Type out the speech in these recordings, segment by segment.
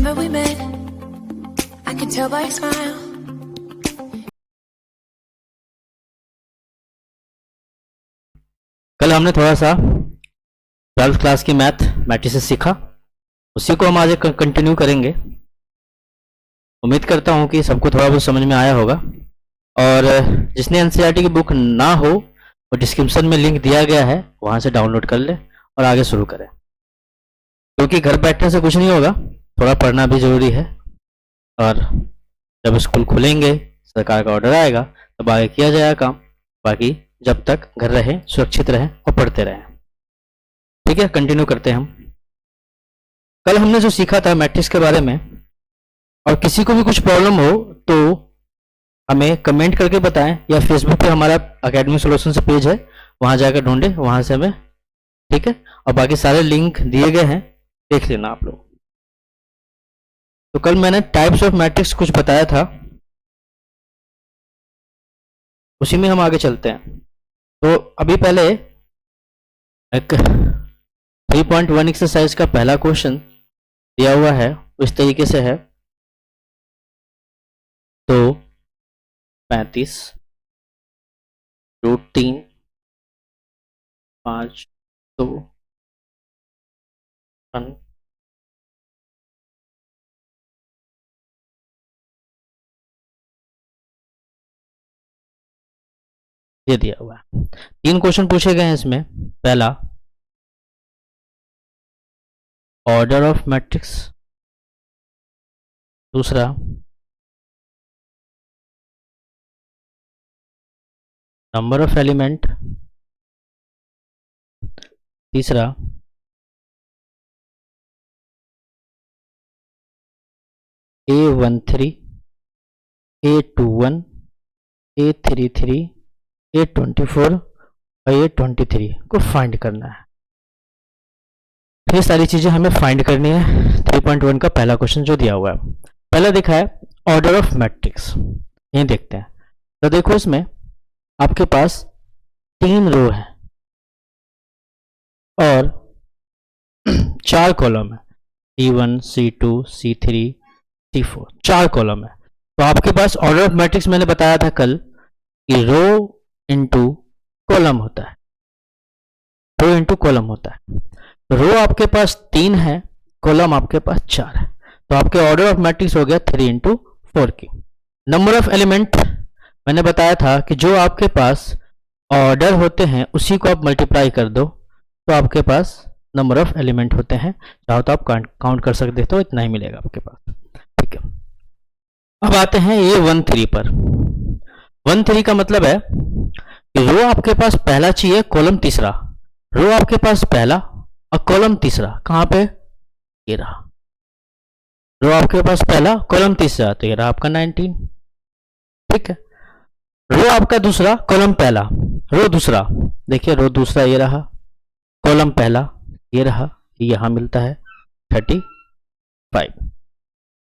remember we met. I can tell by your smile. कल हमने थोड़ा सा 12th क्लास की मैट्रिसेस सीखा, उसी को हम आज कंटिन्यू करेंगे। उम्मीद करता हूँ कि सबको थोड़ा बहुत समझ में आया होगा। और जिसने एनसीईआरटी की बुक ना हो वो डिस्क्रिप्शन में लिंक दिया गया है, वहाँ से डाउनलोड कर ले और आगे शुरू करें, क्योंकि घर बैठने से कुछ नहीं होगा, थोड़ा पढ़ना भी ज़रूरी है। और जब स्कूल खुलेंगे, सरकार का ऑर्डर आएगा, तब आगे किया जाएगा काम। बाकी जब तक घर रहें, सुरक्षित रहें और पढ़ते रहें। ठीक है, कंटिन्यू करते हैं हम। कल हमने जो सीखा था मैट्रिक्स के बारे में, और किसी को भी कुछ प्रॉब्लम हो तो हमें कमेंट करके बताएं, या फेसबुक पे हमारा एकेडमिक सॉल्यूशन से पेज है, वहाँ जाकर ढूंढें, वहाँ से हमें। ठीक है, और बाकी सारे लिंक दिए गए हैं, देख लेना आप लोग। तो कल मैंने टाइप्स ऑफ मैट्रिक्स कुछ बताया था, उसी में हम आगे चलते हैं। तो अभी पहले एक 3.1 एक्सरसाइज का पहला क्वेश्चन दिया हुआ है, इस तरीके से है। तो 35 √3 5 2 1 ये दिया हुआ है। 3 क्वेश्चन पूछे गए हैं इसमें। पहला, ऑर्डर ऑफ मैट्रिक्स। दूसरा, नंबर ऑफ एलिमेंट। तीसरा, A13 A21 A33 A24 और A23 को फाइंड करना है। ये सारी चीजें हमें फाइंड करनी है। 3.1 का पहला क्वेश्चन जो दिया हुआ है, पहला देखा है ऑर्डर ऑफ मैट्रिक्स। यही देखते हैं। तो देखो, इसमें आपके पास 3 रो है और 4 कॉलम है, C1 C2 C3 C4, 4 column है। तो आपके पास ऑर्डर ऑफ मैट्रिक्स मैंने बताया था कल कि रो इंटू कॉलम होता है, रो इंटू कॉलम होता है। रो आपके पास 3 है, कॉलम आपके पास 4 है, तो आपके ऑर्डर ऑफ मैट्रिक्स हो गया 3 × 4 की। नंबर ऑफ एलिमेंट मैंने बताया था कि जो आपके पास ऑर्डर होते हैं उसी को आप मल्टीप्लाई कर दो, तो आपके पास नंबर ऑफ एलिमेंट होते हैं। चाहो तो आप काउंट कर सकते हो, तो इतना ही मिलेगा आपके पास। ठीक है, अब आते हैं A13 पर। 13 का मतलब है कि रो आपके पास पहला चाहिए, कॉलम तीसरा। रो आपके पास पहला और कॉलम तीसरा, कहाँ पे? ये रहा। रो आपके पास पहला, कॉलम तीसरा, तो ये रहा आपका 19। ठीक है, रो आपका दूसरा, कॉलम पहला, रो दूसरा, देखिए रो दूसरा ये रहा, कॉलम पहला ये रहा, यहां मिलता है 35।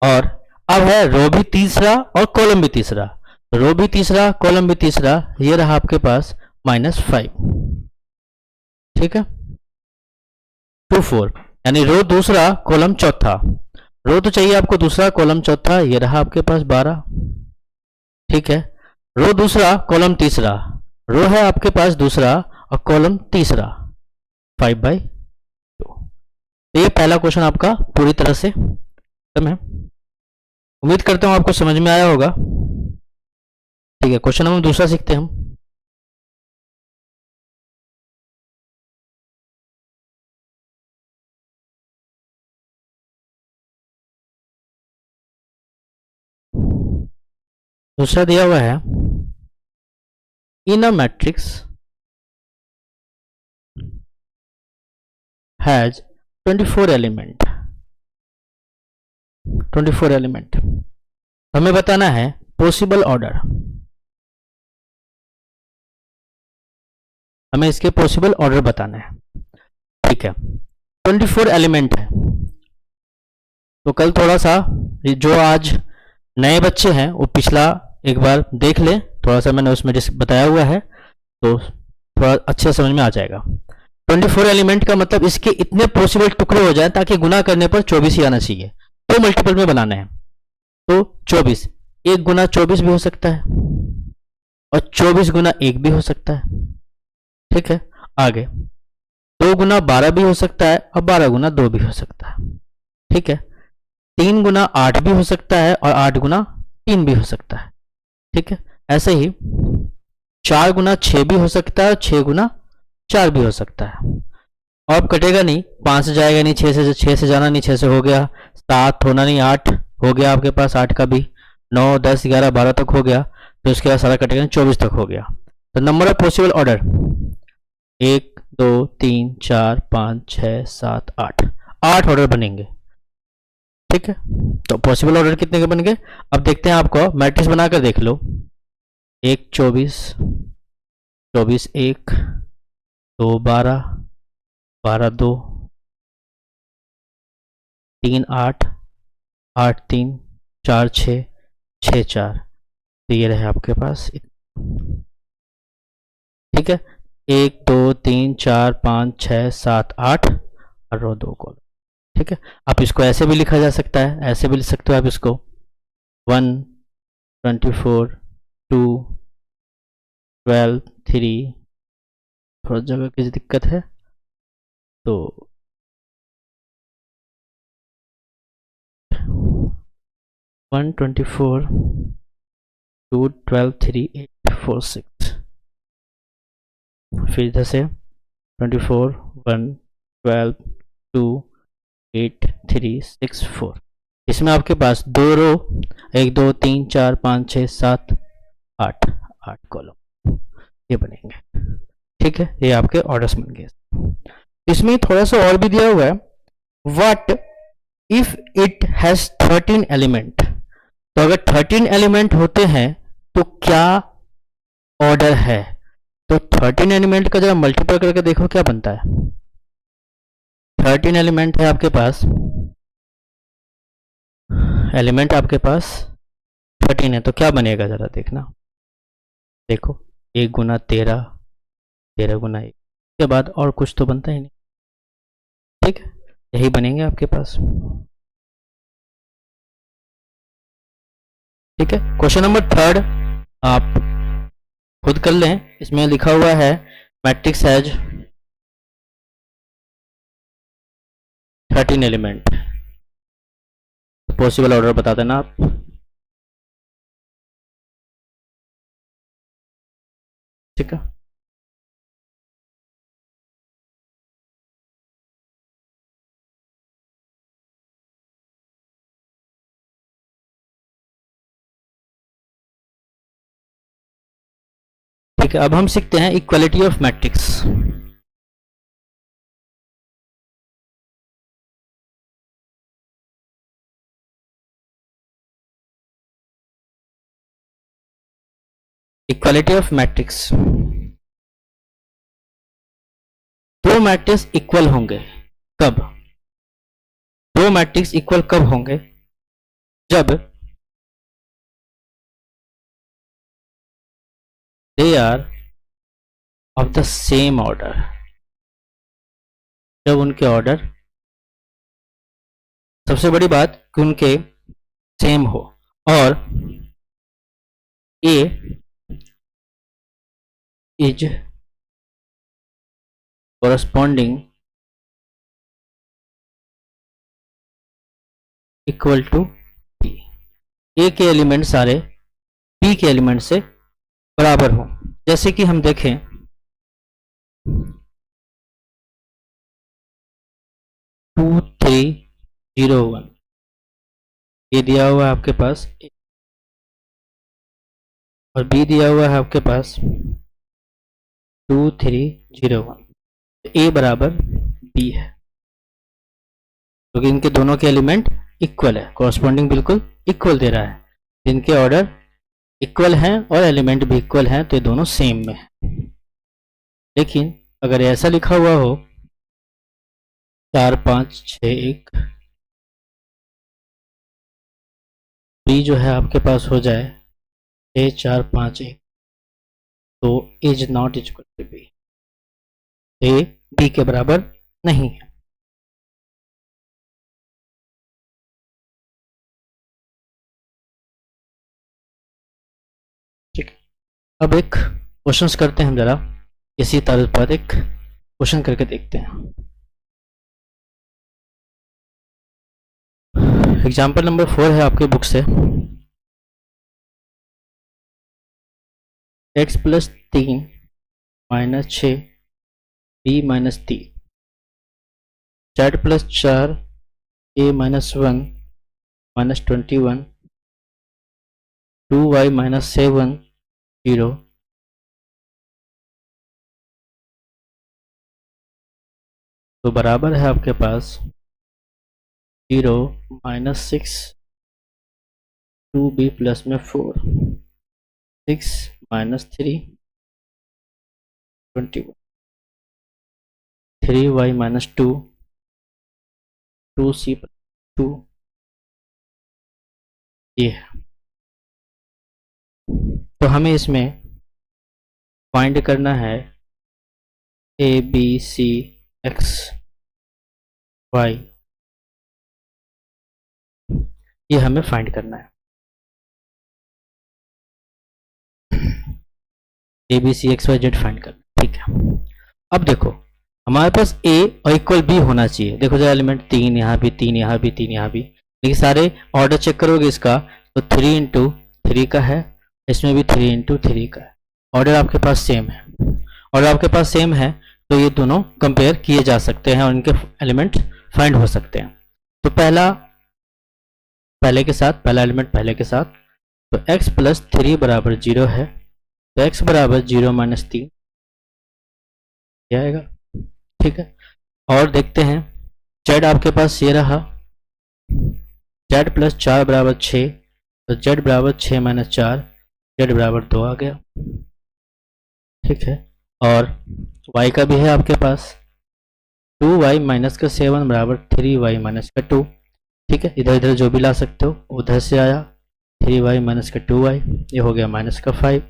और अब है रो भी तीसरा और कॉलम भी तीसरा, रो भी तीसरा कॉलम भी तीसरा, ये रहा आपके पास -5। ठीक है, 2 4, यानी रो दूसरा कॉलम चौथा। रो तो चाहिए आपको दूसरा, कॉलम चौथा, ये रहा आपके पास 12। ठीक है, रो दूसरा कॉलम तीसरा, रो है आपके पास दूसरा और कॉलम तीसरा, 5/2। तो ये पहला क्वेश्चन आपका पूरी तरह से खत्म है। उम्मीद करता हूं आपको समझ में आया होगा। ठीक है, क्वेश्चन नंबर दूसरा सीखते हैं हम। दूसरा दिया हुआ है, in a matrix has 24 element. 24 element हमें बताना है पॉसिबल ऑर्डर। हमें इसके पॉसिबल ऑर्डर बताना है। ठीक है, 24 एलिमेंट है। तो कल थोड़ा सा जो आज नए बच्चे हैं वो पिछला एक बार देख ले, थोड़ा सा मैंने उसमें बताया हुआ है, तो थोड़ा अच्छे समझ में आ जाएगा। 24 एलिमेंट का मतलब इसके इतने पॉसिबल टुकड़े हो जाएं ताकि गुना करने पर 24 ही आना चाहिए। दो मल्टीपल में बनाना है तो 24, 1 गुना 24 भी हो सकता है और 24 गुना 1 भी हो सकता है। ठीक है, आगे 2 गुना 12 भी हो सकता है और 12 गुना 2 भी हो सकता है। ठीक है, 3 गुना 8 भी हो सकता है और 8 गुना 3 भी हो सकता है। ठीक है, ऐसे ही 4 गुना 6 भी हो सकता है और 6 गुना 4 भी हो सकता है। और अब कटेगा नहीं, 5 से जाएगा नहीं, 6 से जाना नहीं, 6 से हो गया, 7 होना नहीं, 8 हो गया आपके पास, 8 का भी, 9 10 11 12 तक हो गया, तो इसके बाद सारा कटेगा नहीं, 24 तक हो गया। तो number of possible order 1 2 3 4 5 6 7 8, 8 order बनेंगे। ठीक है, तो पॉसिबल ऑर्डर कितने के बन गए? अब देखते हैं, आपको मैट्रिक्स बनाकर देख लो। 1 24, 24 1, 2 12, 12 2, 3 8, 8 3, 4 6, 6 4, तो ये रहे आपके पास। ठीक है, 1 2 3 4 5 6 7 8 और रो 2 कॉलम। ठीक है, आप इसको ऐसे भी लिखा जा सकता है, ऐसे भी लिख सकते हो आप इसको 1 24 2 12 3, थोड़ा जगह की दिक्कत है तो 1 24 2 12 3 8 4 6, फिर इधर से 24 1 12 2 8 3 6 4, इसमें आपके पास 2 रो, 1 2 3 4 5 6 7 8, 8 कॉलम ये बनेंगे। ठीक है, ये आपके ऑर्डर्स बन गए। इसमें थोड़ा सा और भी दिया हुआ है, what if it has 13 element, तो अगर 13 एलिमेंट होते हैं तो क्या ऑर्डर है? तो 13 एलिमेंट का जरा मल्टीप्लाई करके देखो क्या बनता है। 13 एलिमेंट है आपके पास, एलिमेंट आपके पास 13 है, तो क्या बनेगा जरा देखना। देखो 1 गुना 13, 13 गुना 1 के बाद और कुछ तो बनता ही नहीं। ठीक है, यही बनेंगे आपके पास। ठीक है, क्वेश्चन नंबर 3 आप खुद कर लें, इसमें लिखा हुआ है matrix has 13 element, possible order बता देना आप। ठीक है, ठीक है, अब हम सीखते हैं equality of matrix. Equality of matrix, दो मैट्रिक्स इक्वल होंगे कब? दो मैट्रिक्स इक्वल कब होंगे? जब they are of the same order, जब उनके ऑर्डर, सबसे बड़ी बात कि उनके सेम हो, और A is corresponding equal to B, A के एलिमेंट सारे बी के एलिमेंट से बराबर हो। जैसे कि हम देखें 2 3 0 1, ये दिया हुआ है आपके पास, और बी दिया हुआ है आपके पास 2 3 0 1, ए बराबर बी है, क्योंकि इनके दोनों के एलिमेंट इक्वल है, कॉरस्पॉन्डिंग बिल्कुल इक्वल दे रहा है, इनके ऑर्डर इक्वल हैं और एलिमेंट भी इक्वल हैं, तो ये दोनों सेम में है। लेकिन अगर ऐसा लिखा हुआ हो 4 5 6 1, बी जो है आपके पास हो जाए 6 4 5 1, तो is not equal to B, a b के बराबर नहीं है। अब एक क्वेश्चंस करते हैं हम जरा, इसी तर्ज पर एक क्वेश्चन करके देखते हैं। एग्जाम्पल नंबर 4 है आपके बुक से। x plus 3 minus 6 b minus 3 z plus 4 a minus 1 minus 21 2y minus 7 0 तो बराबर है आपके पास 0 माइनस 6 2b प्लस में 4 6 माइनस 3 21 3y माइनस 2 2c 2 ये है। तो हमें इसमें फाइंड करना है a b c x y, ये हमें फाइंड करना है। A b c x y z find करना, ठीक है। अब देखो हमारे पास a और इक्वल b होना चाहिए। देखो जरा एलिमेंट 3 यहाँ भी, 3 यहाँ भी, 3 यहाँ भी, लेकिन सारे ऑर्डर चेक करोगे इसका तो 3 इंटू 3 का है, इसमें भी 3 इंटू 3 का है। ऑर्डर आपके पास सेम है, ऑर्डर आपके पास सेम है तो ये दोनों कंपेयर किए जा सकते हैं और इनके एलिमेंट फाइंड हो सकते हैं। तो पहला पहले के साथ, पहला एलिमेंट पहले के साथ, तो x प्लस 3 बराबर 0 है, तो x बराबर 0 माइनस 3 आएगा, ठीक है। और देखते हैं z आपके पास ये रहा, z प्लस 4 बराबर 6, तो z बराबर 6 माइनस 4, z बराबर 2 आ गया, ठीक है। और y का भी है आपके पास 2y माइनस का 7 बराबर 3y माइनस का 2, ठीक है। इधर इधर जो भी ला सकते हो उधर से आया, 3y माइनस का 2y, ये हो गया माइनस का 5,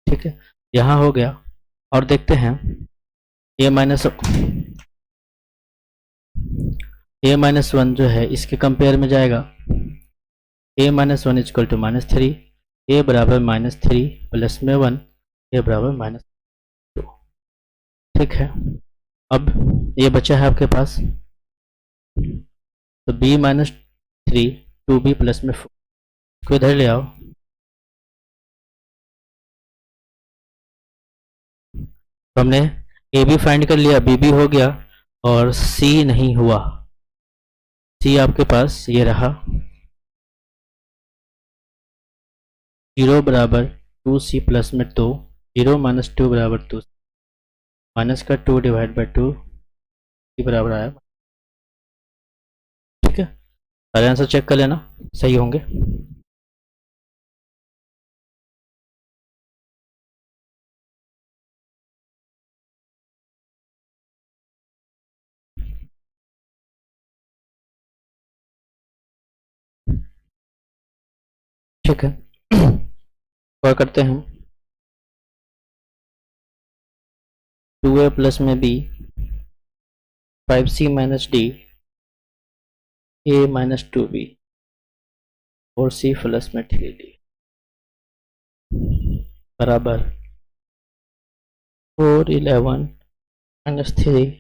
ठीक है। यहाँ हो गया। और देखते हैं a माइनस 1 जो है इसके कंपेयर में जाएगा, a minus 1 is equal to minus 3, a बराबर माइनस 3 प्लस में 1, a बराबर माइनस 2, ठीक है। अब ये बचा है आपके पास, तो b माइनस 3 2b प्लस में 4 को इधर ले आओ, तो हमने a भी फाइंड कर लिया, b भी हो गया और c नहीं हुआ। c आपके पास ये रहा 0 बराबर 2c प्लस में 2, 0 माइनस 2 बराबर 2, माइनस का 2 डिवाइड बाई 2 c बराबर आया, ठीक है। सारे आंसर चेक कर लेना, सही होंगे। ठीक है, और करते हैं 2a प्लस में b, 5c minus d, a minus 2b और c प्लस में 3d बराबर 4 11 माइनस 3,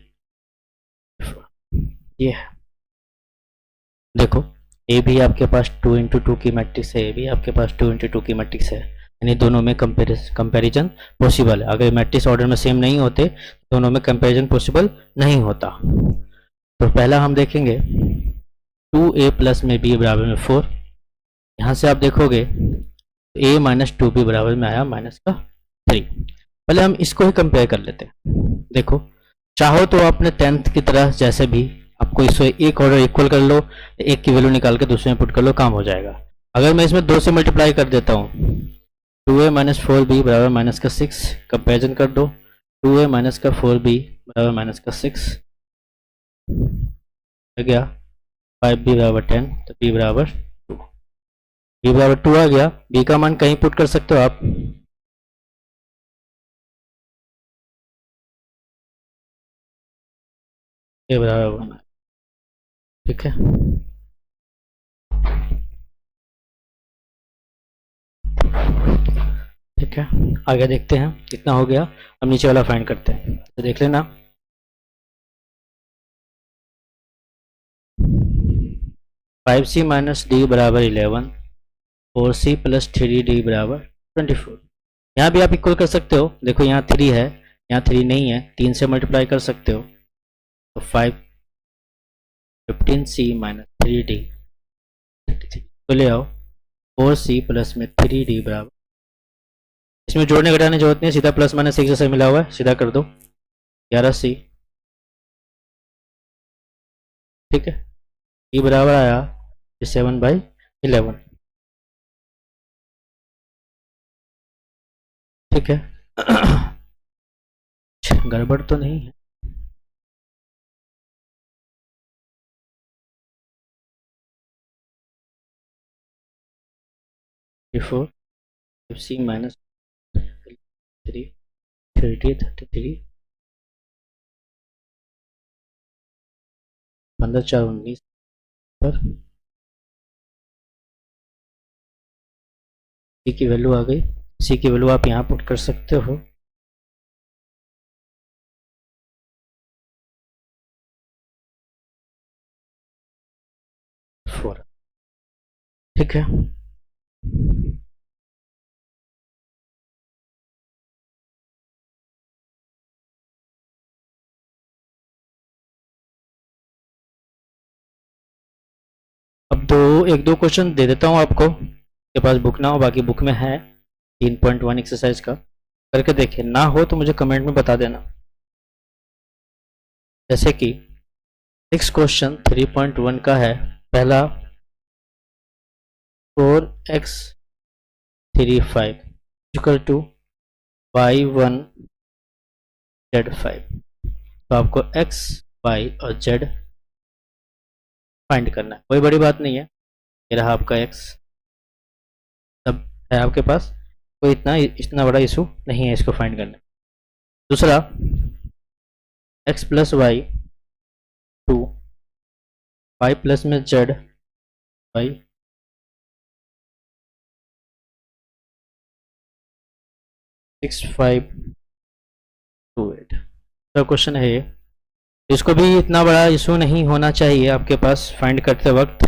ये है। देखो ए भी आपके पास 2 इंटू 2 की मैट्रिक्स है, ए भी आपके पास 2 इंटू 2 की मैट्रिक्स है, यानी दोनों में कंपैरिजन पॉसिबल है। अगर मैट्रिक्स ऑर्डर में सेम नहीं होते दोनों में कंपैरिजन पॉसिबल नहीं होता। तो पहला हम देखेंगे 2a प्लस में b बराबर में 4, यहाँ से आप देखोगे a माइनस 2b बराबर में आया माइनस का 3। पहले हम इसको ही कंपेयर कर लेते हैं। देखो चाहो तो अपने 10th की तरह जैसे भी आपको इसको एक ऑर्डर इक्वल कर लो, एक की वैल्यू निकाल के दूसरे में पुट कर लो, काम हो जाएगा। अगर मैं इसमें 2 से मल्टीप्लाई कर देता हूँ, 2a माइनस 4b बराबर माइनस का 6, कंपेरिजन कर दो, 2a माइनस का 4b बराबर माइनस का 6 हो गया, 5b बराबर 10, तो b बराबर 2, b बराबर 2 आ गया। b का मान कहीं पुट कर सकते हो आप, a बराबर 1, ठीक है। ठीक है, आगे देखते हैं कितना हो गया। अब नीचे वाला फाइंड करते हैं, तो देख लेना। 5c माइनस डी बराबर 11, 4c प्लस 3d बराबर 24। यहाँ भी आप इक्वल कर सकते हो, देखो यहाँ 3 है, यहाँ 3 नहीं है, 3 से मल्टीप्लाई कर सकते हो, तो 15c माइनस 3d तो ले आओ 4c प्लस में 3d बराबर, इसमें जोड़ने घटाने की जरूरत नहीं है, सीधा प्लस माइनस एक जैसा मिला हुआ है, सीधा कर दो 11c। ठीक है, ये बराबर आया 7/11। ठीक है गड़बड़ तो नहीं है। बिफोर सी माइनस 33 15×4 = 19 पर सी की वैल्यू आ गई। सी की वैल्यू आप यहाँ पुट कर सकते हो, फोर। ठीक है, अब एक दो क्वेश्चन दे देता हूँ आपको, के पास बुक ना हो, बाकी बुक में है 3.1 एक्सरसाइज का, करके देखिए, ना हो तो मुझे कमेंट में बता देना। जैसे कि नेक्स्ट क्वेश्चन 3.1 का है, पहला 4x 35 equal to y1 z5। तो आपको x, y और z फाइंड करना है, कोई बड़ी बात नहीं है। ये रहा आपका x, सब है आपके पास, कोई इतना बड़ा इशू नहीं है इसको फाइंड करने। दूसरा x plus y 2, y plus में z y 6528। तो क्वेश्चन है ये, इसको भी इतना बड़ा इशू नहीं होना चाहिए आपके पास फाइंड करते वक्त।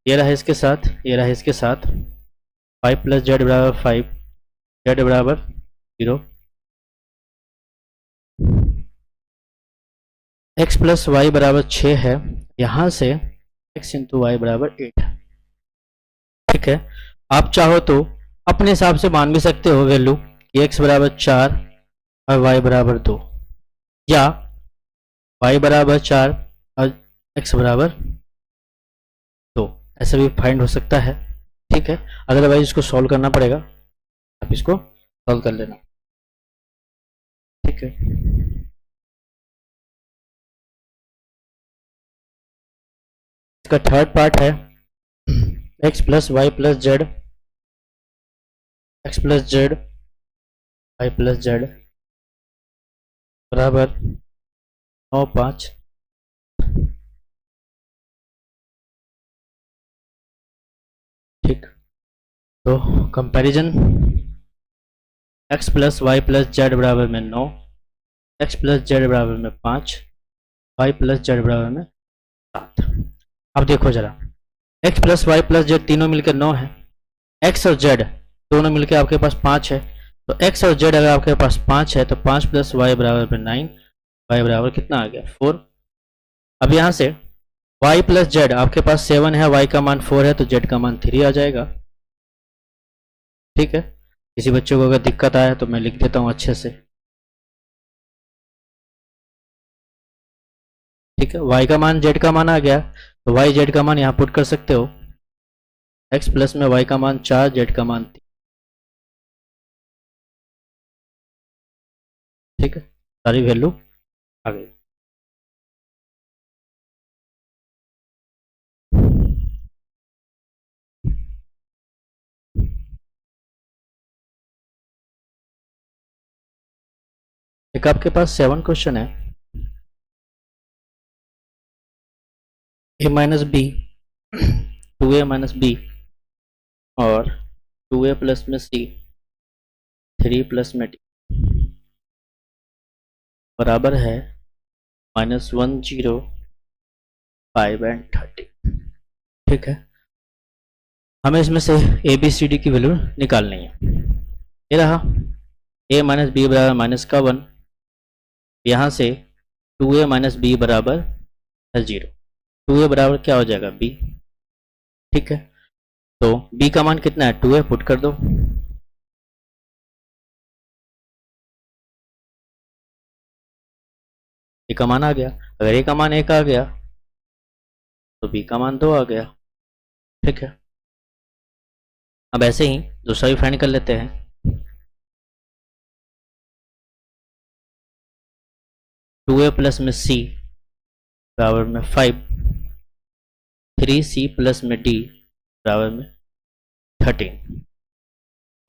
ये रहा इसके साथ, ये रहा इसके साथ, 5 प्लस जेड बराबर 5, जेड बराबर 0, x प्लस वाई बराबर 6 है, यहाँ से x इंटू वाई बराबर 8 है। ठीक है, आप चाहो तो अपने हिसाब से मान भी सकते हो वैल्यू कि x बराबर 4 और y बराबर 2, या y बराबर 4 और x बराबर 2, ऐसा भी फाइंड हो सकता है। ठीक है, अदरवाइज इसको सॉल्व करना पड़ेगा, आप इसको सॉल्व कर लेना। ठीक है, इसका थर्ड पार्ट है x plus y plus z, x plus z y plus z बराबर 9 5। ठीक, तो comparison x plus y plus z बराबर में 9, x प्लस जेड बराबर में 5, y प्लस जेड बराबर में 7। अब देखो जरा, x plus y plus z तीनों मिलकर 9 है, x और z दोनों मिलकर आपके पास 5 है, तो x और z अगर आपके पास 5 है तो 5 प्लस वाई बराबर में 9, y बराबर कितना आ गया 4। अब यहाँ से y प्लस जेड आपके पास 7 है, y का मान 4 है, तो z का मान 3 आ जाएगा। ठीक है, किसी बच्चों को अगर दिक्कत आए तो मैं लिख देता हूँ अच्छे से। ठीक है, y का मान z का मान आ गया, तो y z का मान यहाँ पुट कर सकते हो, x प्लस में y का मान 4, z का मान 3। ठीक है, सारी वैल्यू आ गई। एक आपके पास 7 क्वेश्चन है, a minus b 2a minus b और 2a प्लस में c 3 प्लस में डी बराबर है -105 एंड 30। ठीक है, हमें इसमें से ए बी सी डी की वैल्यू निकालनी है। ये रहा a माइनस बी बराबर माइनस का 1, यहाँ से 2a माइनस बी बराबर है 0। 2a बराबर क्या हो जाएगा b। ठीक है, तो b का मान कितना है 2a, पुट कर दो। a का मान आ गया, अगर a का मान 1 आ गया तो b का मान 2 आ गया। ठीक है, अब ऐसे ही दूसरा भी फाइंड कर लेते हैं। टू ए प्लस में c बराबर में 5, 3c प्लस में d बराबर में 13।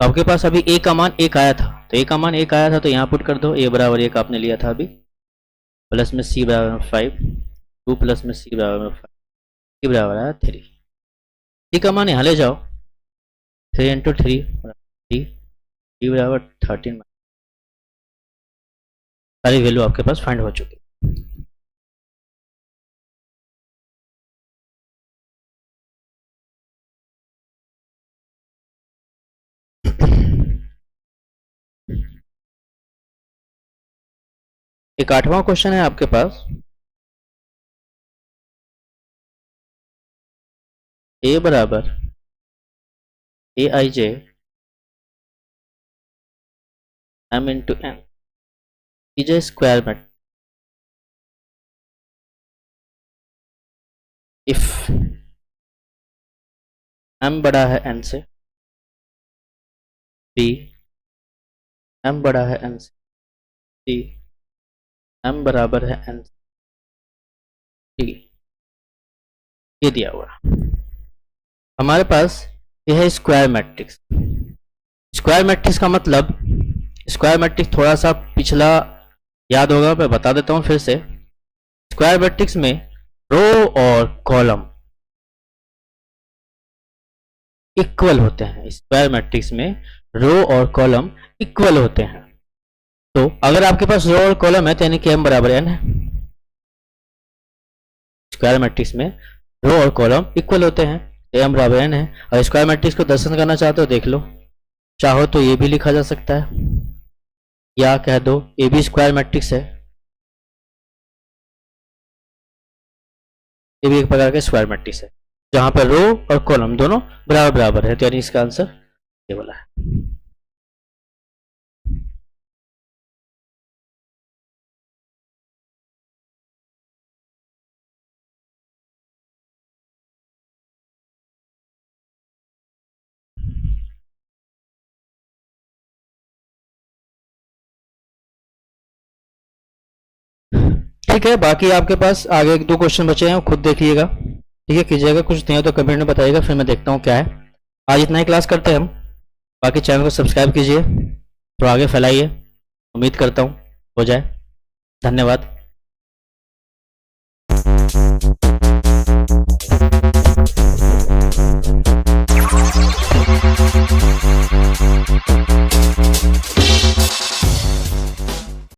तो आपके पास अभी a का मान 1 आया था, तो a का मान 1 आया था तो यहाँ पुट कर दो। a बराबर 1 आपने लिया था अभी, प्लस में c बराबर में 5, 2 प्लस में c बराबर में 5, c बराबर आया 3। c का मान यहाँ ले जाओ, 3 इंटू 3 3, d बराबर 13। सारी वैल्यू आपके पास फाइंड हो चुकी है। एक 8वां क्वेश्चन है आपके पास, a बराबर aij m into n is a square matrix if m बड़ा है n से, b m बड़ा है n से, c m बराबर है n से, d ये दिया हुआ। हमारे पास यह है स्क्वायर मैट्रिक्स। स्क्वायर मैट्रिक्स का मतलब, स्क्वायर मैट्रिक्स थोड़ा सा पिछला याद होगा, मैं बता देता हूं फिर से। स्क्वायर मैट्रिक्स में रो और कॉलम इक्वल होते हैं। स्क्वायर मैट्रिक्स में रो और कॉलम इक्वल होते हैं। तो अगर आपके पास रो और कॉलम है तो यानी कि m बराबर n है। स्क्वायर मैट्रिक्स में रो और कॉलम इक्वल होते हैं तो m बराबर n है। और स्क्वायर मैट्रिक्स को दर्शन करना चाहते हो देख लो, चाहो तो ये भी लिखा जा सकता है, या कह दो ए भी स्क्वायर मैट्रिक्स है, ये भी एक प्रकार का स्क्वायर मैट्रिक्स है जहां पर रो और कॉलम दोनों बराबर बराबर है। तो यानी इसका आंसर ये वाला है। ठीक है, बाकी आपके पास आगे 1-2 क्वेश्चन बचे हैं, खुद देखिएगा। ठीक है, कीजिएगा, कुछ नहीं हो तो कमेंट में बताइएगा, फिर मैं देखता हूँ क्या है। आज इतना ही क्लास करते हैं हम। बाकी चैनल को सब्सक्राइब कीजिए, तो आगे फैलाइए, उम्मीद करता हूँ हो जाए। धन्यवाद।